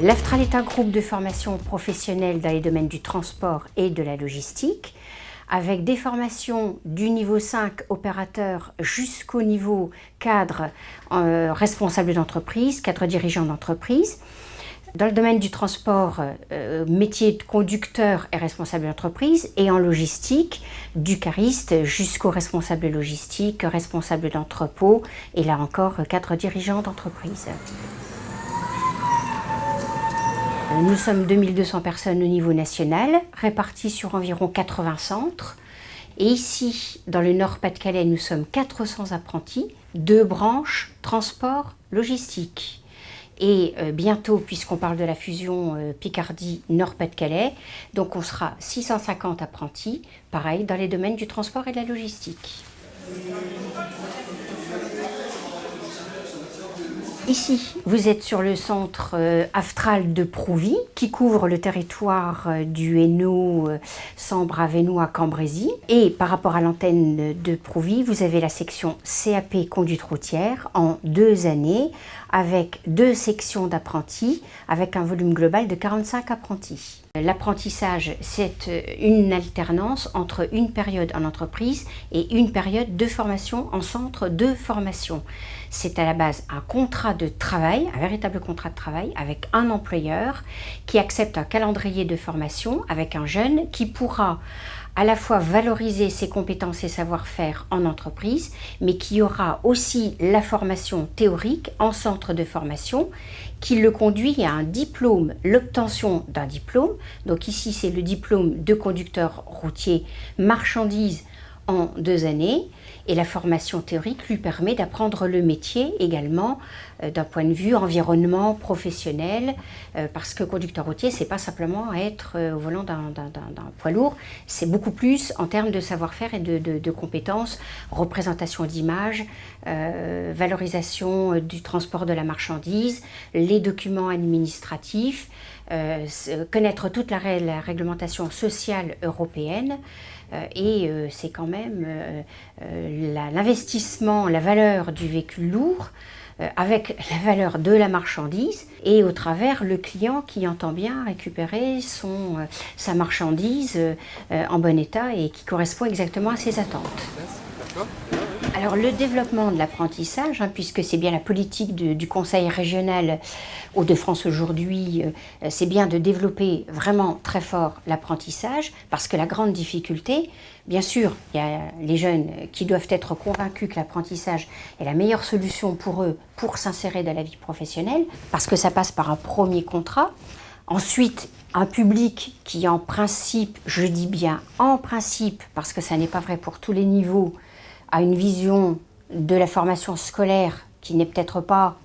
L'Aftral est un groupe de formation professionnelle dans les domaines du transport et de la logistique, avec des formations du niveau 5 opérateur jusqu'au niveau cadre responsable d'entreprise, cadre dirigeant d'entreprise. Dans le domaine du transport, métier de conducteur et responsable d'entreprise, et en logistique, du cariste jusqu'au responsable logistique, responsable d'entrepôt, et là encore, cadre dirigeant d'entreprise. Nous sommes 2200 personnes au niveau national, réparties sur environ 80 centres. Et ici, dans le Nord-Pas-de-Calais, nous sommes 400 apprentis, 2 branches, transport, logistique. Et bientôt, puisqu'on parle de la fusion Picardie-Nord-Pas-de-Calais, donc on sera 650 apprentis, pareil, dans les domaines du transport et de la logistique. Ici, vous êtes sur le centre Aftral de Prouvy, qui couvre le territoire du Hainaut, Sambre-Avesnois, Cambrésis. Et par rapport à l'antenne de Prouvy, vous avez la section CAP conduite routière en 2 années, avec 2 sections d'apprentis, avec un volume global de 45 apprentis. L'apprentissage, c'est une alternance entre une période en entreprise et une période de formation en centre de formation. C'est à la base un contrat de travail, un véritable contrat de travail avec un employeur qui accepte un calendrier de formation avec un jeune qui pourra à la fois valoriser ses compétences et savoir-faire en entreprise, mais qui aura aussi la formation théorique en centre de formation qui le conduit à un diplôme, l'obtention d'un diplôme. Donc ici, c'est le diplôme de conducteur routier marchandise en 2 années. Et la formation théorique lui permet d'apprendre le métier également d'un point de vue environnement professionnel, parce que conducteur routier, c'est pas simplement être au volant d'un poids lourd, c'est beaucoup plus en termes de savoir-faire et de compétences, représentation d'image, valorisation du transport de la marchandise, les documents administratifs, connaître toute la réglementation sociale européenne. Et c'est quand même l'investissement, la valeur du véhicule lourd avec la valeur de la marchandise et au travers le client qui entend bien récupérer sa marchandise en bon état et qui correspond exactement à ses attentes. Alors le développement de l'apprentissage, puisque c'est bien la politique du Conseil régional Hauts-de-France aujourd'hui, c'est bien de développer vraiment très fort l'apprentissage, parce que la grande difficulté, bien sûr, il y a les jeunes qui doivent être convaincus que l'apprentissage est la meilleure solution pour eux pour s'insérer dans la vie professionnelle, parce que ça passe par un premier contrat. Ensuite, un public qui en principe, je dis bien en principe, parce que ça n'est pas vrai pour tous les niveaux, a une vision de la formation scolaire qui n'est peut-être pas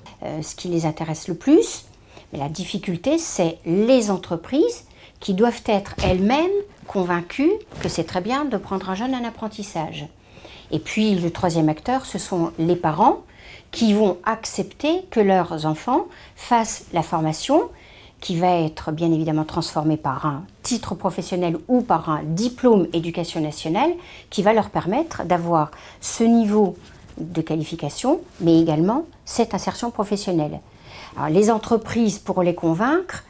ce qui les intéresse le plus. Mais la difficulté, c'est les entreprises qui doivent être elles-mêmes convaincues que c'est très bien de prendre un jeune en apprentissage. Et puis le troisième acteur, ce sont les parents qui vont accepter que leurs enfants fassent la formation qui va être bien évidemment transformée par un titre professionnel ou par un diplôme éducation nationale qui va leur permettre d'avoir ce niveau de qualification, mais également cette insertion professionnelle. Alors, les entreprises, pour les convaincre,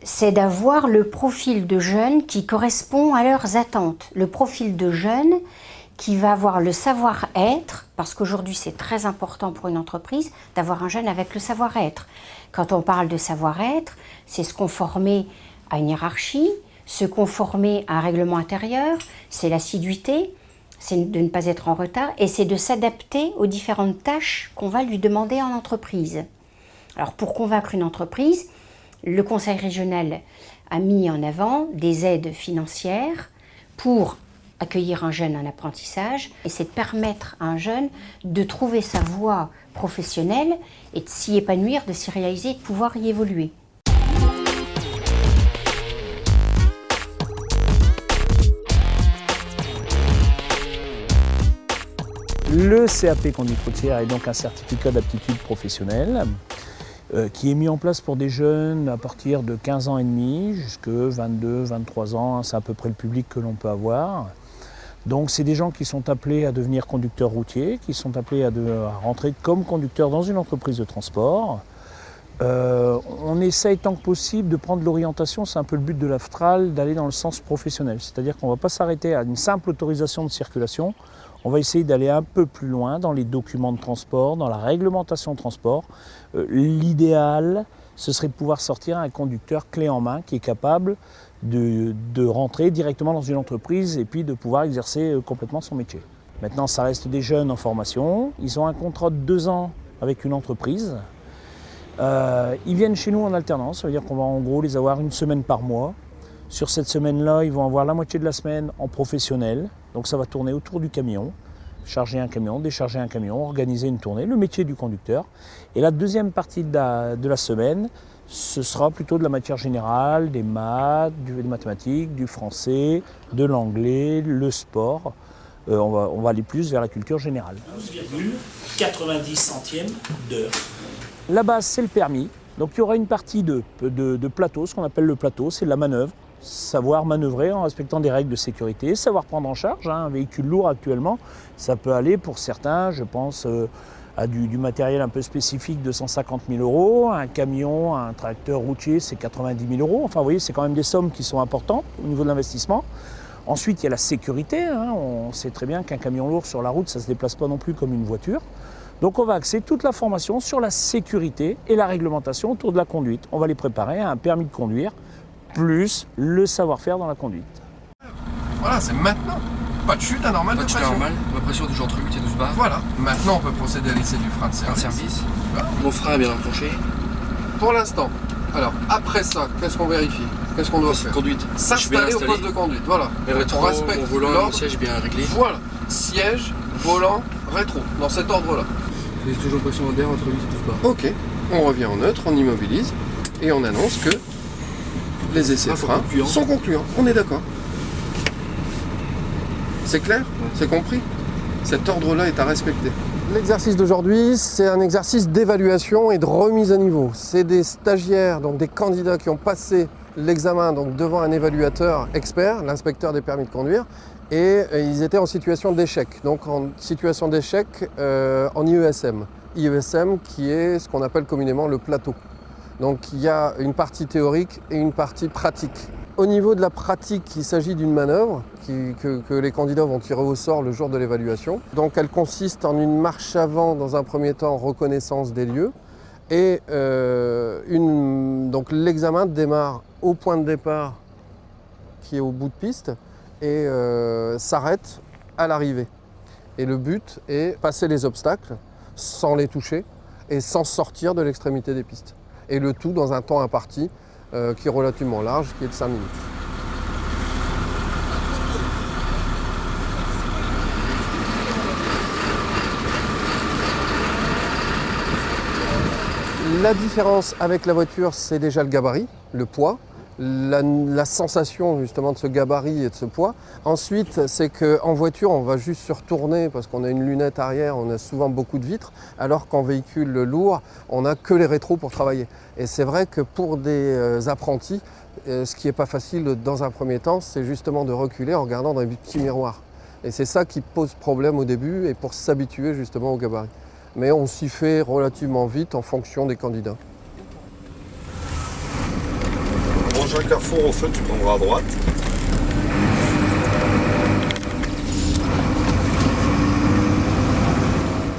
c'est d'avoir le profil de jeunes qui correspond à leurs attentes, le profil de jeunes qui va avoir le savoir-être, parce qu'aujourd'hui c'est très important pour une entreprise d'avoir un jeune avec le savoir-être. Quand on parle de savoir-être, c'est se conformer à une hiérarchie, se conformer à un règlement intérieur, c'est l'assiduité, c'est de ne pas être en retard et c'est de s'adapter aux différentes tâches qu'on va lui demander en entreprise. Alors pour convaincre une entreprise, le Conseil régional a mis en avant des aides financières pour accueillir un jeune en apprentissage, et c'est de permettre à un jeune de trouver sa voie professionnelle et de s'y épanouir, de s'y réaliser, de pouvoir y évoluer. Le CAP conduite routière est donc un certificat d'aptitude professionnelle qui est mis en place pour des jeunes à partir de 15 ans et demi jusqu'à 22, 23 ans, c'est à peu près le public que l'on peut avoir. Donc c'est des gens qui sont appelés à devenir conducteurs routiers, qui sont appelés à rentrer comme conducteurs dans une entreprise de transport, On essaye tant que possible de prendre l'orientation, c'est un peu le but de l'AFTRAL, d'aller dans le sens professionnel. C'est-à-dire qu'on ne va pas s'arrêter à une simple autorisation de circulation, on va essayer d'aller un peu plus loin dans les documents de transport, dans la réglementation de transport. L'idéal, ce serait de pouvoir sortir un conducteur clé en main qui est capable de rentrer directement dans une entreprise et puis de pouvoir exercer complètement son métier. Maintenant, ça reste des jeunes en formation, ils ont un contrat de 2 ans avec une entreprise. Ils viennent chez nous en alternance, ça veut dire qu'on va en gros les avoir 1 semaine par mois. Sur cette semaine-là, ils vont avoir la moitié de la semaine en professionnel, donc ça va tourner autour du camion, charger un camion, décharger un camion, organiser une tournée, le métier du conducteur. Et la deuxième partie de la semaine, ce sera plutôt de la matière générale, des maths, des mathématiques, du français, de l'anglais, le sport. On va aller plus vers la culture générale. 12,90 centièmes d'heure. La base, c'est le permis. Donc il y aura une partie de plateau, ce qu'on appelle le plateau, c'est de la manœuvre. Savoir manœuvrer en respectant des règles de sécurité, savoir prendre en charge un véhicule lourd actuellement. Ça peut aller pour certains, je pense, à du matériel un peu spécifique de 150 000 €. Un camion, un tracteur routier, c'est 90 000 €. Enfin, vous voyez, c'est quand même des sommes qui sont importantes au niveau de l'investissement. Ensuite, il y a la sécurité. On sait très bien qu'un camion lourd sur la route, ça ne se déplace pas non plus comme une voiture. Donc on va axer toute la formation sur la sécurité et la réglementation autour de la conduite. On va les préparer à un permis de conduire, plus le savoir-faire dans la conduite. Voilà, c'est maintenant. Pas de chute anormale de pression. Normal, ma pression toujours entre 8 et 12 bars. Voilà, maintenant on peut procéder à l'essai du frein de service. Voilà. Mon frein est bien enclenché. Pour l'instant. Alors, après ça, qu'est-ce qu'on vérifie? Qu'est-ce qu'on doit faire? Conduite. S'installer au poste de conduite, voilà. Les rétro, mon volant, mon siège bien réglé. Voilà, siège, volant, rétro, dans cet ordre-là. J'ai toujours pression d'air entre 8 et 12 bars. Ok, on revient en neutre, on immobilise et on annonce que les essais freins sont concluants. On est d'accord. C'est clair? Ouais. C'est compris? Cet ordre-là est à respecter. L'exercice d'aujourd'hui, c'est un exercice d'évaluation et de remise à niveau. C'est des stagiaires, donc des candidats qui ont passé l'examen donc devant un évaluateur expert, l'inspecteur des permis de conduire, et ils étaient en situation d'échec. Donc en situation d'échec en IESM. IESM qui est ce qu'on appelle communément le plateau. Donc il y a une partie théorique et une partie pratique. Au niveau de la pratique, il s'agit d'une manœuvre que les candidats vont tirer au sort le jour de l'évaluation. Donc elle consiste en une marche avant dans un premier temps, reconnaissance des lieux. Et donc l'examen démarre au point de départ qui est au bout de piste et s'arrête à l'arrivée. Et le but est passer les obstacles sans les toucher et sans sortir de l'extrémité des pistes. Et le tout dans un temps imparti qui est relativement large, qui est de 5 minutes. La différence avec la voiture, c'est déjà le gabarit, le poids, la sensation justement de ce gabarit et de ce poids. Ensuite, c'est qu'en voiture, on va juste se retourner parce qu'on a une lunette arrière, on a souvent beaucoup de vitres, alors qu'en véhicule lourd, on n'a que les rétros pour travailler. Et c'est vrai que pour des apprentis, ce qui n'est pas facile dans un premier temps, c'est justement de reculer en regardant dans les petits miroirs. Et c'est ça qui pose problème au début et pour s'habituer justement au gabarit. Mais on s'y fait relativement vite en fonction des candidats. Prochain carrefour au feu, tu prendras à droite.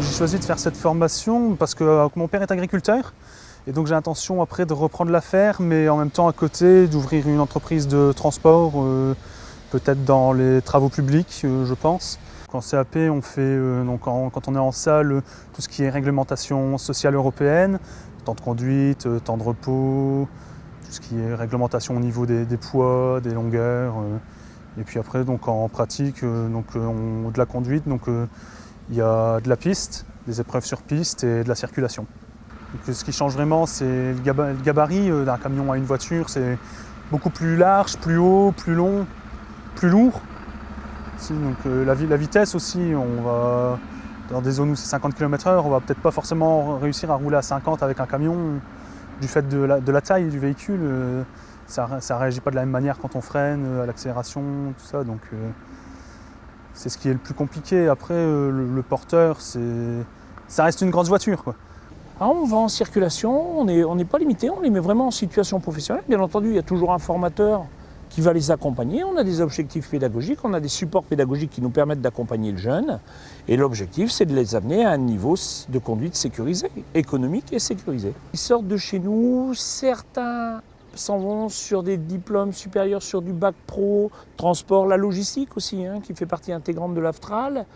J'ai choisi de faire cette formation parce que mon père est agriculteur et donc j'ai l'intention après de reprendre l'affaire, mais en même temps à côté d'ouvrir une entreprise de transport, peut-être dans les travaux publics, je pense. En CAP, on fait, quand on est en salle, tout ce qui est réglementation sociale européenne, temps de conduite, temps de repos, tout ce qui est réglementation au niveau des poids, des longueurs. Et puis après, donc, en pratique, de la conduite, il y a de la piste, des épreuves sur piste et de la circulation. Donc, ce qui change vraiment, c'est le gabarit d'un camion à une voiture. C'est beaucoup plus large, plus haut, plus long, plus lourd. Donc la vitesse aussi, on va dans des zones où c'est 50 km/h, on va peut-être pas forcément réussir à rouler à 50 avec un camion du fait de la taille du véhicule. Ça réagit pas de la même manière quand on freine, à l'accélération, tout ça. Donc c'est ce qui est le plus compliqué. Après le porteur, ça reste une grosse voiture, quoi. Alors on va en circulation, on n'est pas limité, on les met vraiment en situation professionnelle. Bien entendu, il y a toujours un formateur qui va les accompagner. On a des objectifs pédagogiques, on a des supports pédagogiques qui nous permettent d'accompagner le jeune. Et l'objectif, c'est de les amener à un niveau de conduite sécurisé, économique et sécurisé. Ils sortent de chez nous, certains s'en vont sur des diplômes supérieurs, sur du bac pro, transport, la logistique aussi, qui fait partie intégrante de l'AFTRAL.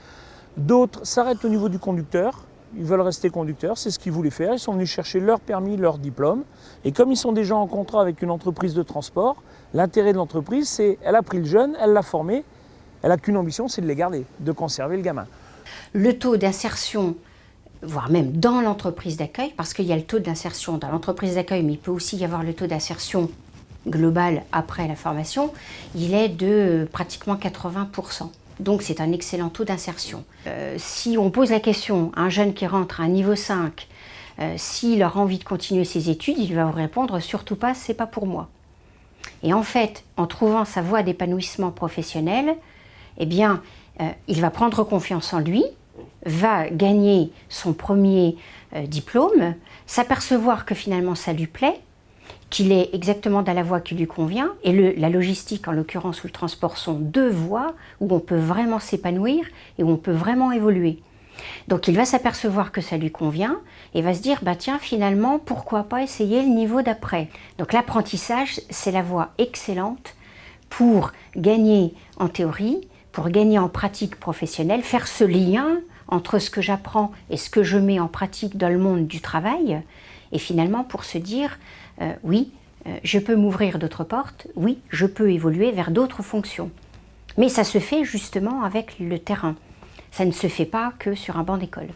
D'autres s'arrêtent au niveau du conducteur. Ils veulent rester conducteurs, c'est ce qu'ils voulaient faire. Ils sont venus chercher leur permis, leur diplôme. Et comme ils sont déjà en contrat avec une entreprise de transport, l'intérêt de l'entreprise, c'est qu'elle a pris le jeune, elle l'a formé, elle n'a qu'une ambition, c'est de les garder, de conserver le gamin. Le taux d'insertion, voire même dans l'entreprise d'accueil, parce qu'il y a le taux d'insertion dans l'entreprise d'accueil, mais il peut aussi y avoir le taux d'insertion global après la formation, il est de pratiquement 80%. Donc c'est un excellent taux d'insertion. Si on pose la question à un jeune qui rentre à un niveau 5, s'il a envie de continuer ses études, il va vous répondre « surtout pas, c'est pas pour moi ». Et en fait, en trouvant sa voie d'épanouissement professionnel, eh bien, il va prendre confiance en lui, va gagner son premier diplôme, s'apercevoir que finalement ça lui plaît, qu'il est exactement dans la voie qui lui convient, et la logistique, en l'occurrence, ou le transport, sont deux voies où on peut vraiment s'épanouir et où on peut vraiment évoluer. Donc il va s'apercevoir que ça lui convient et va se dire, bah tiens, finalement, pourquoi pas essayer le niveau d'après. Donc l'apprentissage, c'est la voie excellente pour gagner en théorie, pour gagner en pratique professionnelle, faire ce lien entre ce que j'apprends et ce que je mets en pratique dans le monde du travail, et finalement pour se dire, oui, je peux m'ouvrir d'autres portes, oui, je peux évoluer vers d'autres fonctions. Mais ça se fait justement avec le terrain. Ça ne se fait pas que sur un banc d'école.